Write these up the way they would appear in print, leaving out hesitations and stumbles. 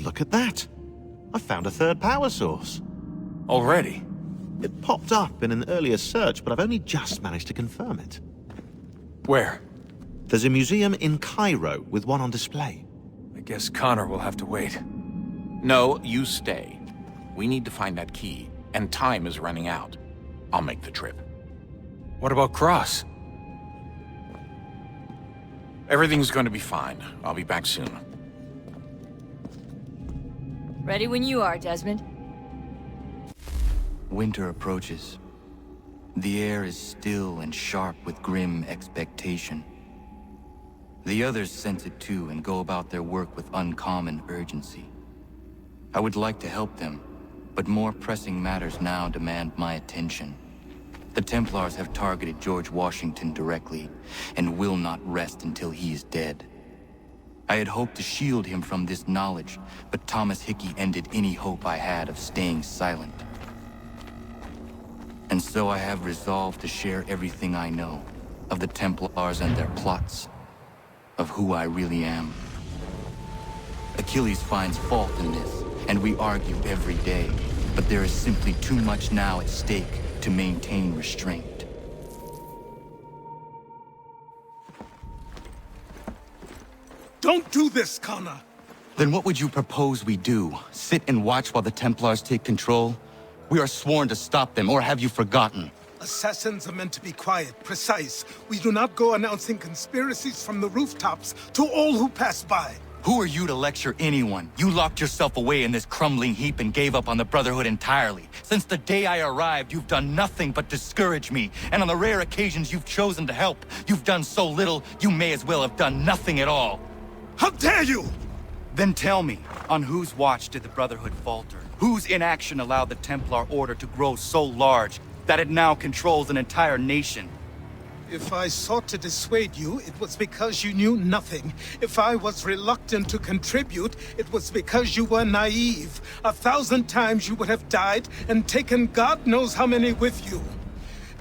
look at that. I found a third power source. Already? It popped up in an earlier search, but I've only just managed to confirm it. Where? There's a museum in Cairo with one on display. I guess Connor will have to wait. No, you stay. We need to find that key, and time is running out. I'll make the trip. What about Cross? Everything's going to be fine. I'll be back soon. Ready when you are, Desmond. Winter approaches. The air is still and sharp with grim expectation. The others sense it too and go about their work with uncommon urgency. I would like to help them, but more pressing matters now demand my attention. The Templars have targeted George Washington directly, and will not rest until he is dead. I had hoped to shield him from this knowledge, but Thomas Hickey ended any hope I had of staying silent. And so I have resolved to share everything I know, of the Templars and their plots, of who I really am. Achilles finds fault in this, and we argue every day, but there is simply too much now at stake to maintain restraint. Don't do this, Connor! Then what would you propose we do? Sit and watch while the Templars take control? We are sworn to stop them, or have you forgotten? Assassins are meant to be quiet, precise. We do not go announcing conspiracies from the rooftops to all who pass by. Who are you to lecture anyone? You locked yourself away in this crumbling heap and gave up on the Brotherhood entirely. Since the day I arrived, you've done nothing but discourage me. And on the rare occasions you've chosen to help, you've done so little, you may as well have done nothing at all. How dare you! Then tell me, on whose watch did the Brotherhood falter? Whose inaction allowed the Templar Order to grow so large that it now controls an entire nation? If I sought to dissuade you, it was because you knew nothing. If I was reluctant to contribute, it was because you were naive. 1,000 times you would have died and taken God knows how many with you.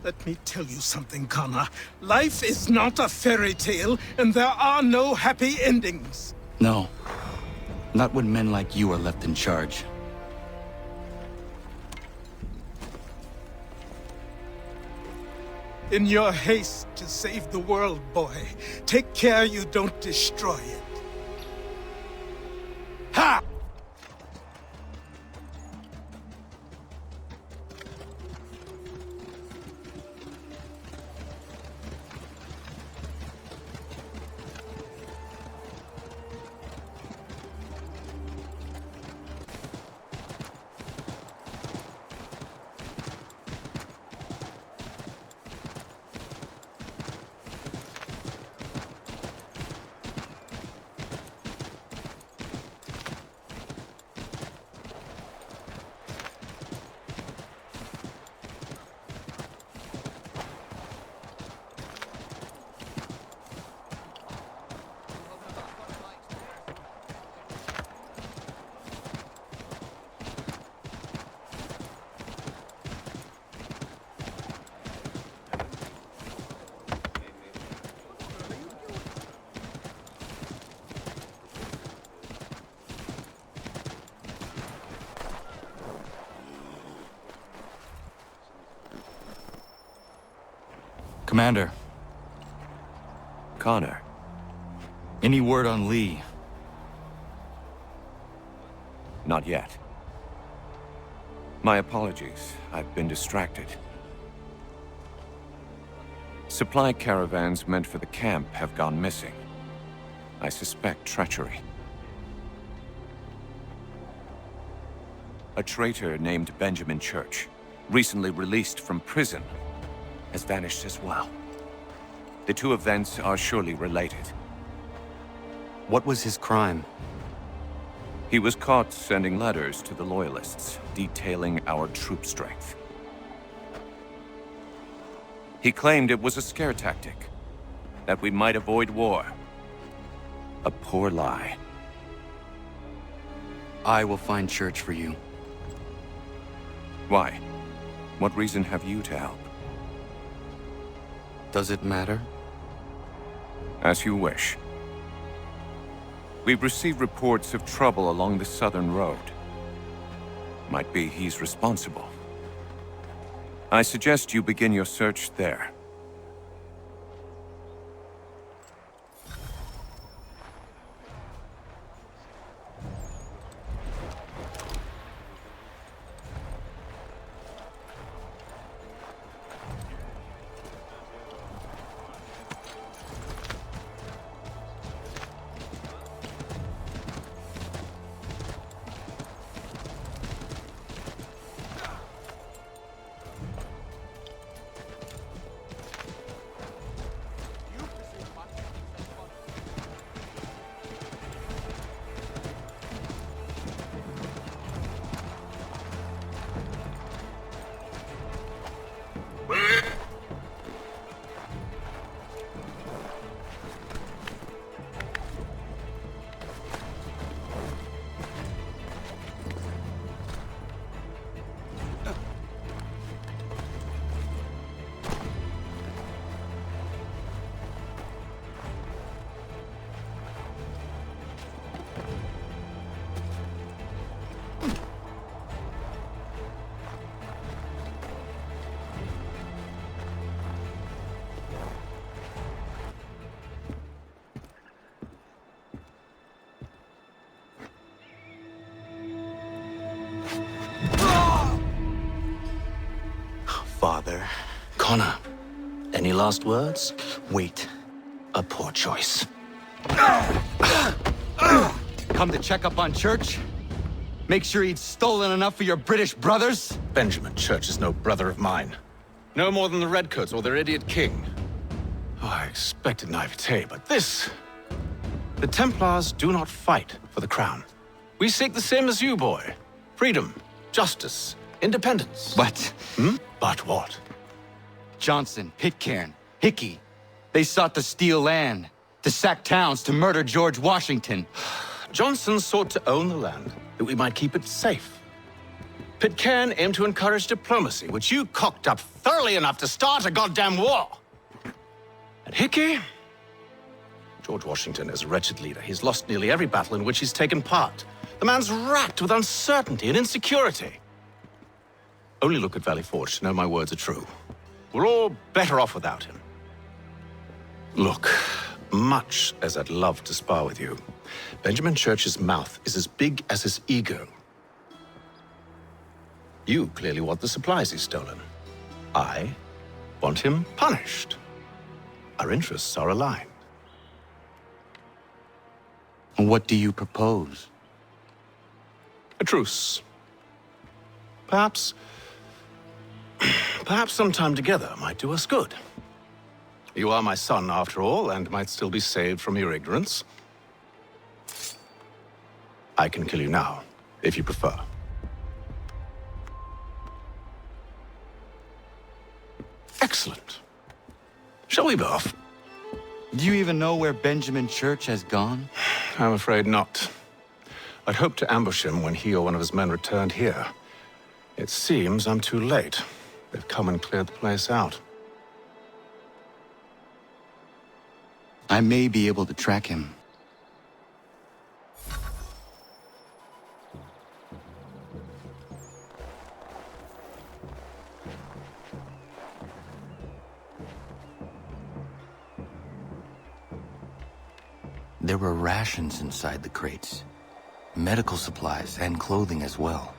Let me tell you something, Connor. Life is not a fairy tale, and there are no happy endings. No. Not when men like you are left in charge. In your haste to save the world, boy, take care you don't destroy it. Ha! Commander, Connor. any word on Lee? Not yet. My apologies. I've been distracted. Supply caravans meant for the camp have gone missing. I suspect treachery. A traitor named Benjamin Church, recently released from prison, has vanished as well. The two events are surely related. What was his crime? He was caught sending letters to the Loyalists, detailing our troop strength. He claimed it was a scare tactic, that we might avoid war. A poor lie. I will find Church for you. Why? What reason have you to help? Does it matter? As you wish. We've received reports of trouble along the southern road. Might be he's responsible. I suggest you begin your search there. Father. Connor, any last words? Wait. A poor choice. Come to check up on Church? Make sure he'd stolen enough for your British brothers? Benjamin Church is no brother of mine. No more than the Redcoats or their idiot king. Oh, I expected naivete, but this... The Templars do not fight for the crown. We seek the same as you, boy. Freedom, justice, independence. But But what? Johnson, Pitcairn, Hickey, they sought to steal land, to sack towns, to murder George Washington. Johnson sought to own the land, that we might keep it safe. Pitcairn aimed to encourage diplomacy, which you cocked up thoroughly enough to start a goddamn war. And Hickey? George Washington is a wretched leader. He's lost nearly every battle in which he's taken part. The man's racked with uncertainty and insecurity. Only look at Valley Forge to know my words are true. We're all better off without him. Look, much as I'd love to spar with you, Benjamin Church's mouth is as big as his ego. You clearly want the supplies he's stolen. I want him punished. Our interests are aligned. What do you propose? A truce. Perhaps some time together might do us good. You are my son, after all, and might still be saved from your ignorance. I can kill you now, if you prefer. Excellent. Shall we be off? Do you even know where Benjamin Church has gone? I'm afraid not. I'd hoped to ambush him when he or one of his men returned here. It seems I'm too late. They've come and cleared the place out. I may be able to track him. There were rations inside the crates, medical supplies and clothing as well.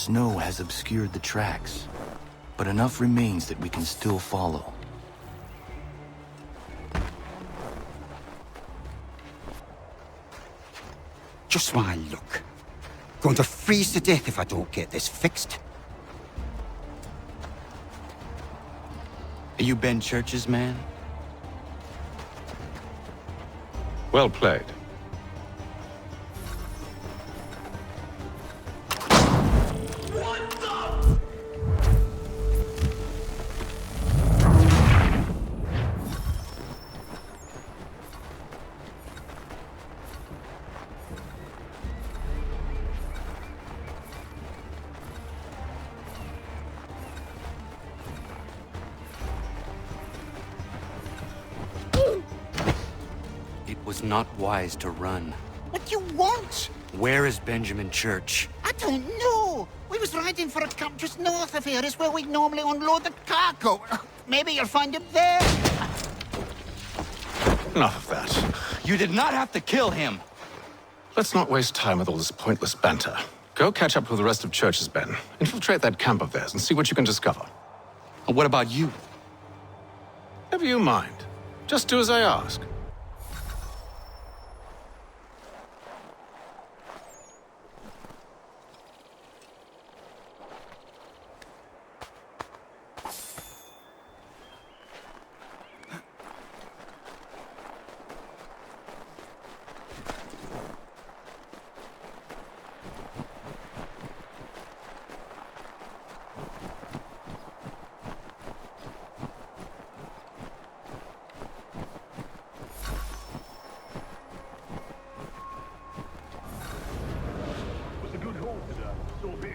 snow has obscured the tracks, but enough remains that we can still follow. Just my luck. Going to freeze to death if I don't get this fixed. Are you Ben Church's man? Well played. It was not wise to run. What do you want? Where is Benjamin Church? I don't know. We was riding for a camp just north of here. It's where we normally unload the cargo. Maybe you'll find him there. Enough of that. You did not have to kill him! Let's not waste time with all this pointless banter. Go catch up with the rest of Church's men. Infiltrate that camp of theirs and see what you can discover. And what about you? Never you mind. Just do as I ask.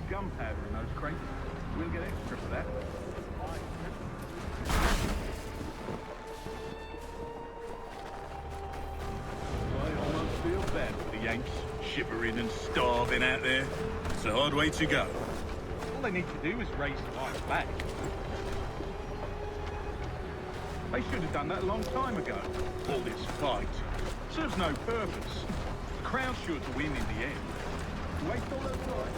Gunpowder in those crates. We'll get extra for that. I almost feel bad for the Yanks, shivering and starving out there. It's a hard way to go. All they need to do is raise the white flag. They should have done that a long time ago. All this fight serves no purpose. The crowd's sure to win in the end. Waste all their time.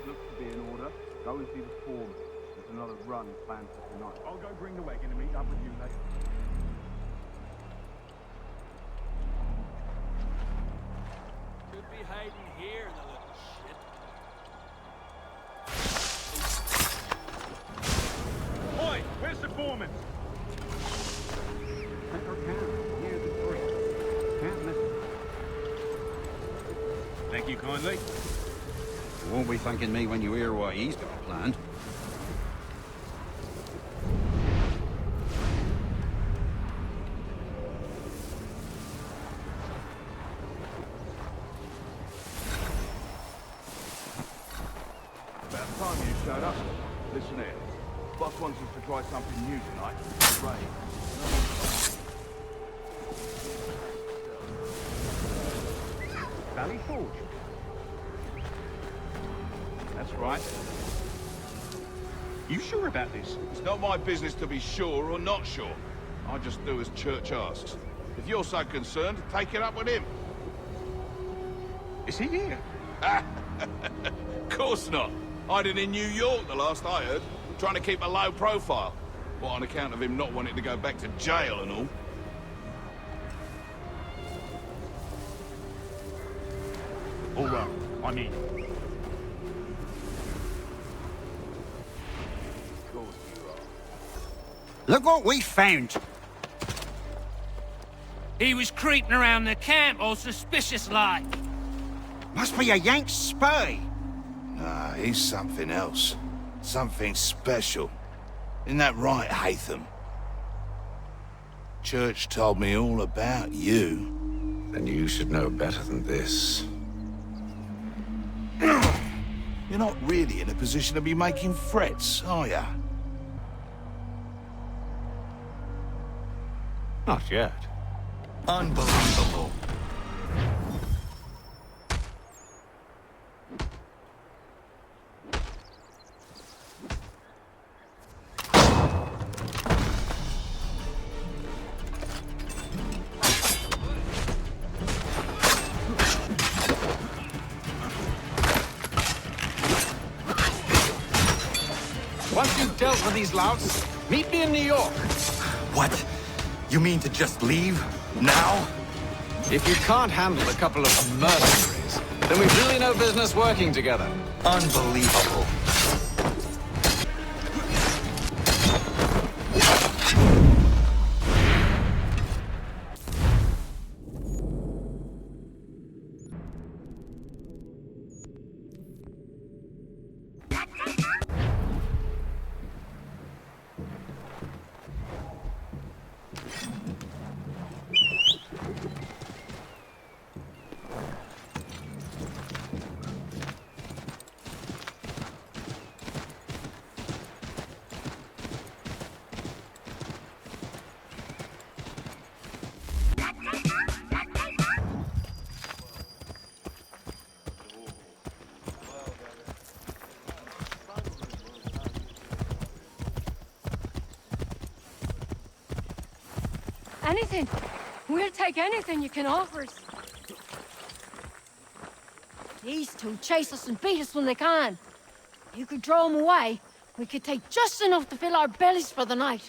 Looks to be in order. Go and see the foreman. There's another run planned for tonight. I'll go bring the wagon and meet up with you later. Could be hiding here, the little shit. Oi! Where's the foreman? Central camp, near the tree. Can't miss it. Thank you kindly. You won't be thanking me when you hear what he's got planned. About time you showed up. Listen here. Boss wants us to try something new tonight. Raid. Valley Forge. That's right. You sure about this? It's not my business to be sure or not sure. I just do as Church asks. If you're so concerned, take it up with him. Is he here? Of course not. Hiding in New York, the last I heard. Trying to keep a low profile. What, on account of him not wanting to go back to jail and all? All right, I'm in. Look what we found. He was creeping around the camp all suspicious like. Must be a Yank spy. Nah, he's something else. Something special. Isn't that right, Hatham? Church told me all about you. Then you should know better than this. You're not really in a position to be making threats, are ya? Not yet. Unbelievable. Once you've dealt with these louts, meet me in New York. What? You mean to just leave? Now? If you can't handle a couple of mercenaries, then we've really no business working together. Unbelievable. Anything. We'll take anything you can offer us. These two chase us and beat us when they can. You could draw them away. We could take just enough to fill our bellies for the night.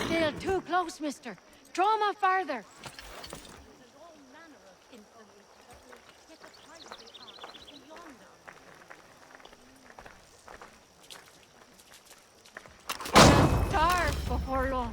Still too close, mister. Draw them out farther. Starve before long.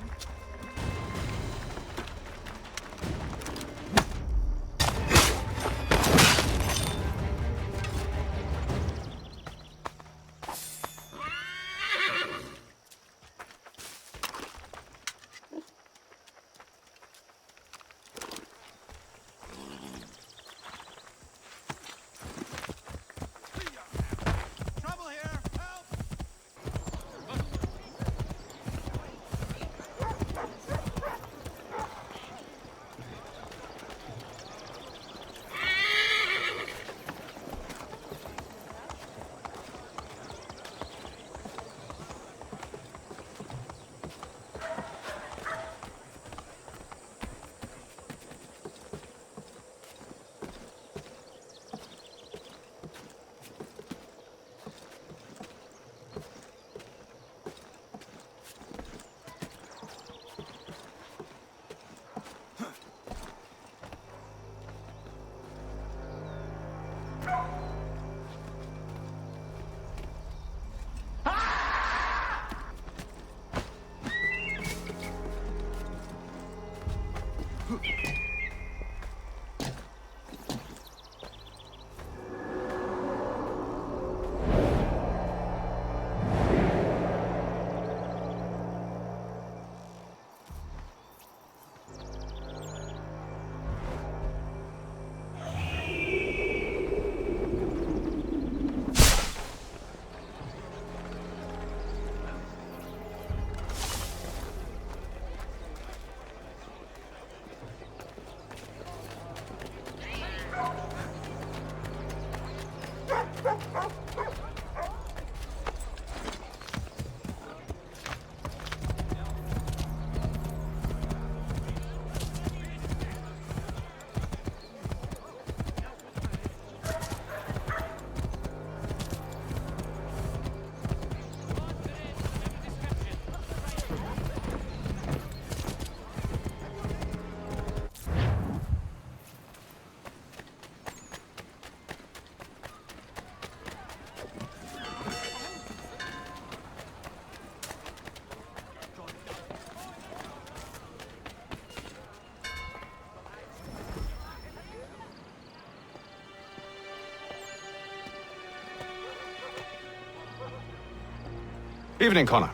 Evening, Connor.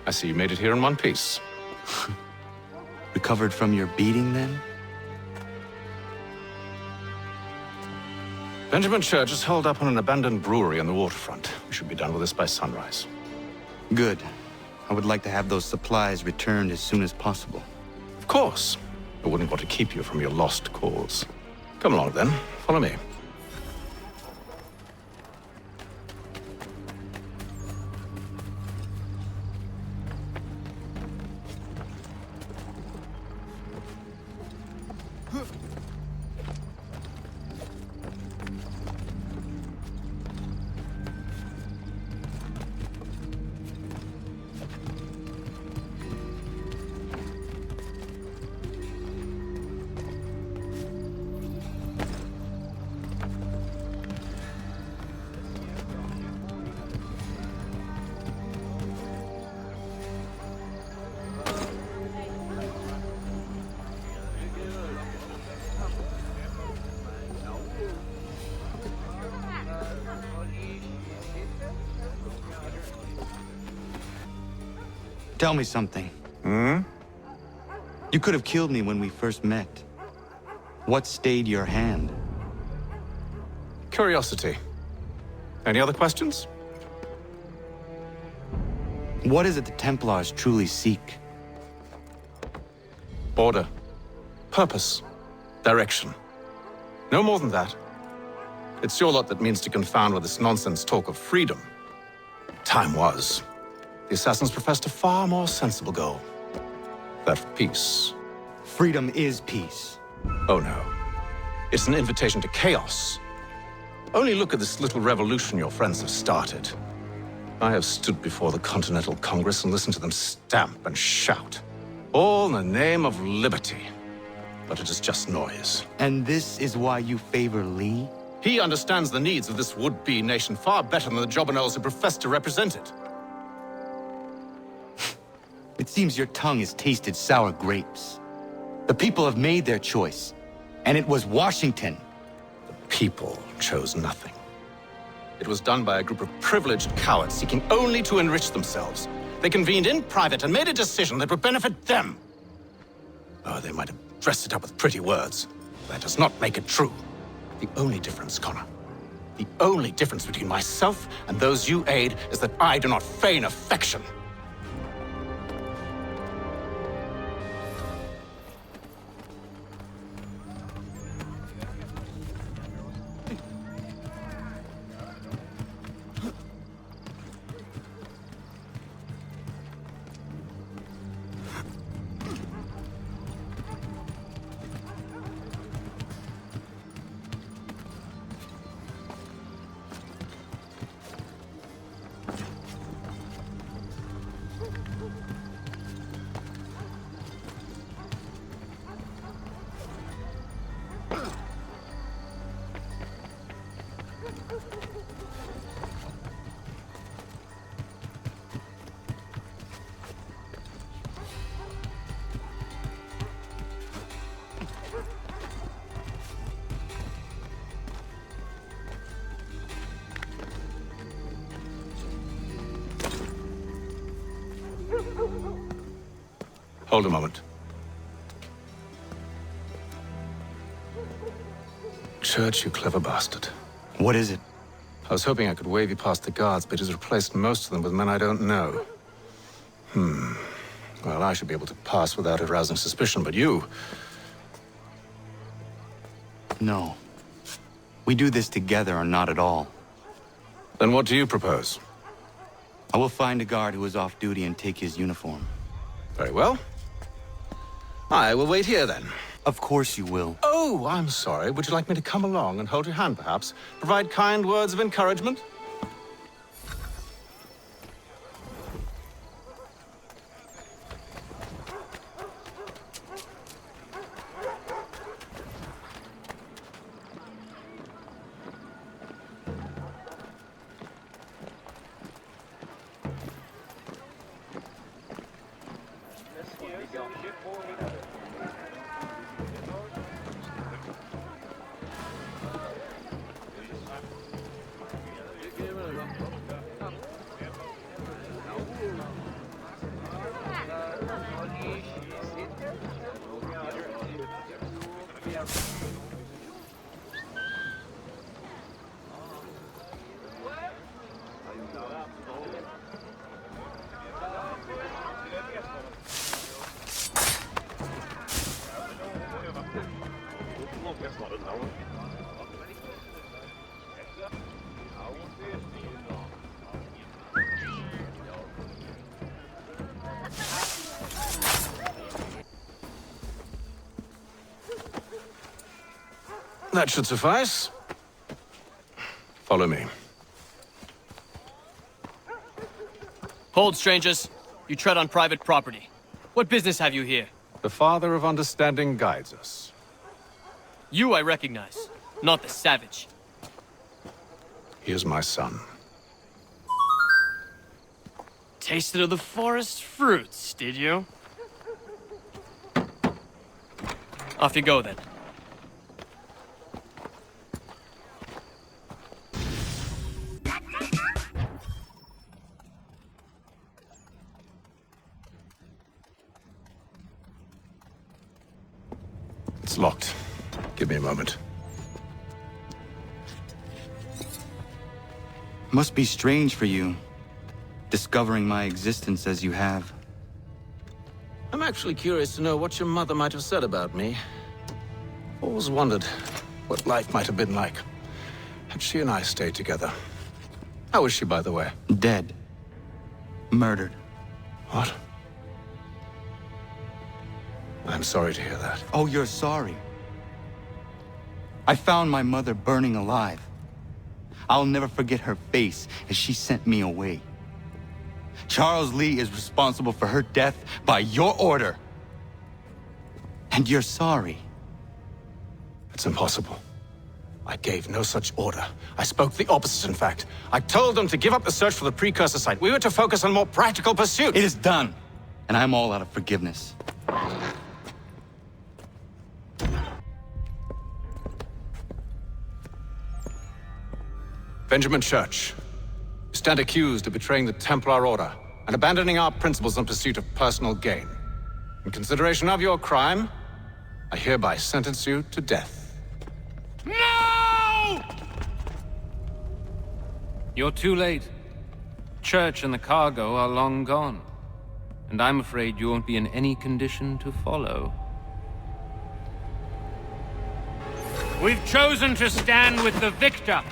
I see you made it here in one piece. Recovered from your beating, then? Benjamin Church is holed up on an abandoned brewery on the waterfront. We should be done with this by sunrise. Good. I would like to have those supplies returned as soon as possible. Of course. I wouldn't want to keep you from your lost cause. Come along then. Follow me. Tell me something. You could have killed me when we first met. What stayed your hand? Curiosity. Any other questions? What is it the Templars truly seek? Order. Purpose. Direction. No more than that. It's your lot that means to confound with this nonsense talk of freedom. Time was. The assassins professed a far more sensible goal. That of peace. Freedom is peace. Oh no. It's an invitation to chaos. Only look at this little revolution your friends have started. I have stood before the Continental Congress and listened to them stamp and shout. All in the name of liberty. But it is just noise. And this is why you favor Lee? He understands the needs of this would-be nation far better than the jobberknolls who profess to represent it. It seems your tongue has tasted sour grapes. The people have made their choice, and it was Washington. The people chose nothing. It was done by a group of privileged cowards seeking only to enrich themselves. They convened in private and made a decision that would benefit them. Oh, they might have dressed it up with pretty words. That does not make it true. The only difference, Connor, the only difference between myself and those you aid is that I do not feign affection. Hold a moment. Church, you clever bastard. What is it? I was hoping I could wave you past the guards, but he's replaced most of them with men I don't know. Well, I should be able to pass without arousing suspicion, but you... No. We do this together or not at all. Then what do you propose? I will find a guard who is off duty and take his uniform. Very well. I will wait here, then. Of course you will. Oh, I'm sorry. Would you like me to come along and hold your hand, perhaps? Provide kind words of encouragement? That should suffice. Follow me. Hold, strangers. You tread on private property. What business have you here? The Father of Understanding guides us. You I recognize, not the savage. He is my son. Tasted of the forest fruits, did you? Off you go, then. It's locked. Give me a moment. Must be strange for you, discovering my existence as you have. I'm actually curious to know what your mother might have said about me. Always wondered what life might have been like had she and I stayed together. How is she, by the way? Dead. Murdered. What? I'm sorry to hear that. Oh, you're sorry. I found my mother burning alive. I'll never forget her face as she sent me away. Charles Lee is responsible for her death by your order. And you're sorry. It's impossible. I gave no such order. I spoke the opposite, in fact. I told them to give up the search for the precursor site. We were to focus on more practical pursuits. It is done, and I'm all out of forgiveness. Benjamin Church, you stand accused of betraying the Templar Order and abandoning our principles in pursuit of personal gain. In consideration of your crime, I hereby sentence you to death. No! You're too late. Church and the cargo are long gone. And I'm afraid you won't be in any condition to follow. We've chosen to stand with the victor.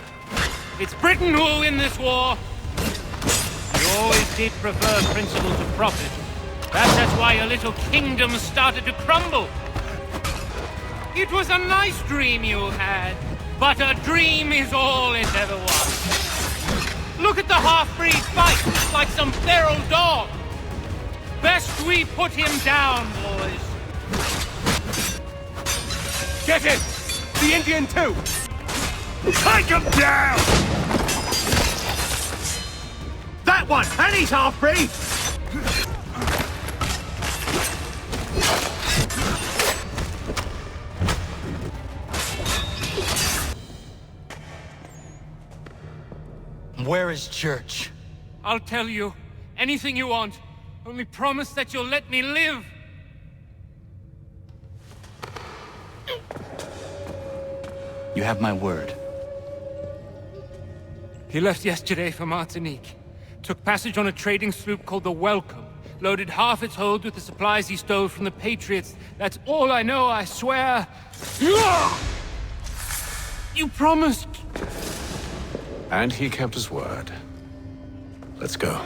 It's Britain who will win this war. You always did prefer principle to profit. Perhaps that's why your little kingdom started to crumble. It was a nice dream you had, but a dream is all it ever was. Look at the half-breed fight like some feral dog. Best we put him down, boys. Get him! The Indian too! Take him down! That one! And he's half-breed! Where is Church? I'll tell you anything you want. Only promise that you'll let me live. You have my word. He left yesterday for Martinique. Took passage on a trading sloop called the Welcome. Loaded half its hold with the supplies he stole from the Patriots. That's all I know, I swear. You promised. And he kept his word. Let's go.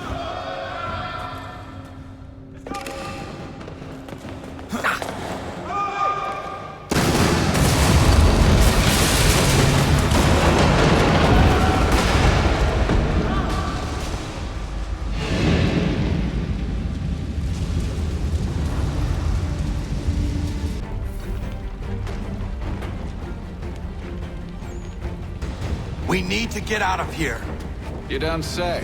We need to get out of here. You don't say.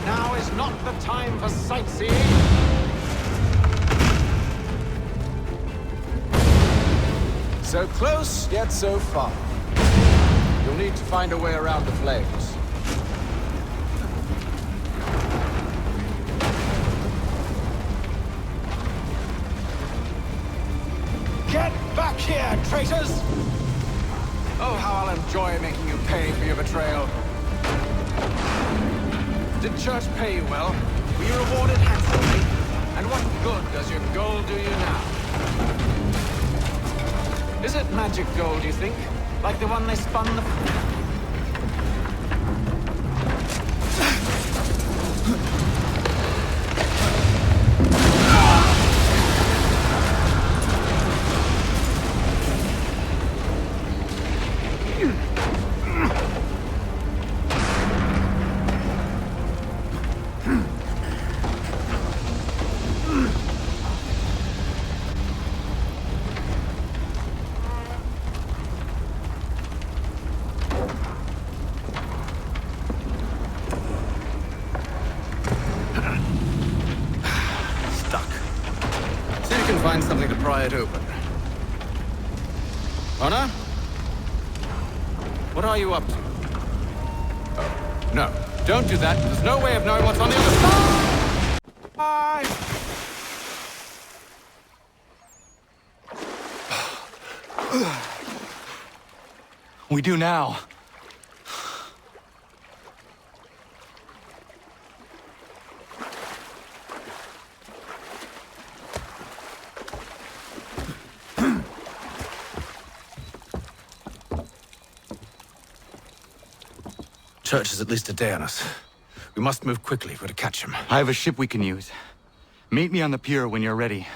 Now is not the time for sightseeing. So close, yet so far. You'll need to find a way around the flames. Get back here, traitors! Oh, how I'll enjoy making you pay for your betrayal. Did Church pay you well? Were you rewarded handsomely? And what good does your gold do you now? Is it magic gold, you think? Like the one they spun the... Find something to pry it open. Connor? What are you up to? Oh, no. Don't do that. There's no way of knowing what's on the other side. Bye! We do now. Church is at least a day on us. We must move quickly if we're to catch him. I have a ship we can use. Meet me on the pier when you're ready.